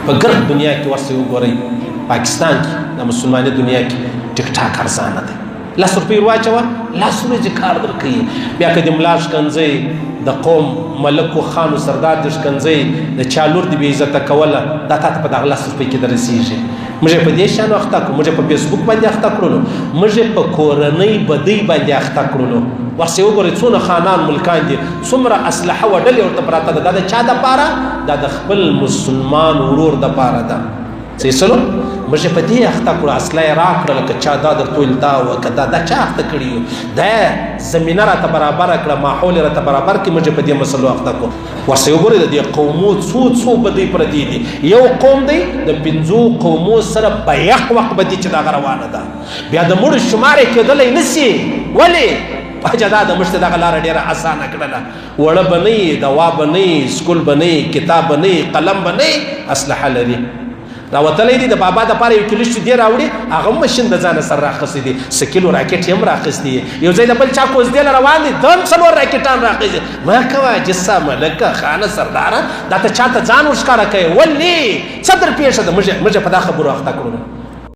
په ګرد دنیا کې ورسې وګورئ پاکستان کې د مسلماني دنیا کې ټیک ټاک ارزانه دی 10 روپۍ واچوه 10 ورځې کار درکوي بیا که د ملا شکنځئ د قوم ملکو خانو سردار د شکنځئ د چا لور د بې عزته کوله دا تا ته په دغه 10 روپۍ کې دررسېږي موږ یې په دې شیانو اخته کړو موږ یې په فیسبوک باندې اخته کړلو موږ یې په کورنۍ بدۍ باندې اخته کړلو ورسې وګورئ څونه خانان ملکان دي څومره اسلحه و ډلې ورته پراته ده دا د چا دپاره دا د خپل مسلمان ورور دپاره ده صحیح سلو موږ یې په دې اخته کړو اصله یې راکړله که چا دا درته ویل دا وه که دا چا اخته کړي یو دا زمینه راته برابره کړه ماحول یې راته برابر کړي موږ یې په دې مسلو اخته کړو ورسې وګورئ د دې قومو څو بدۍ پرتې دي یو قوم دی د 5 قومو سره په یخ وخت بدي چې دغه روانه ده بیا د مړو شمار یې کېدلی نه سي ولې پاجدا د مشته دغه لاره ډېره اسانه کړله وړه به نه دوا به نه سکول به نه کتاب به نه قلم به نه اسلحه لري راوتلی دي د بابا دپاره یو کلیشت دی راوړي هغه هم مشین د ځانه سره راخیستی دي 1 کیلو راکټ یې هم راخیستی یو ځای د بل چا کوزدې له روان دي دم 4 راکټان راخیستي ما کوه جسه ملکه خانه سرداره دا ته چاته ځان ورښکاره کوي ولې څه در پېښه ده موږ په دا خبرو اخته کړو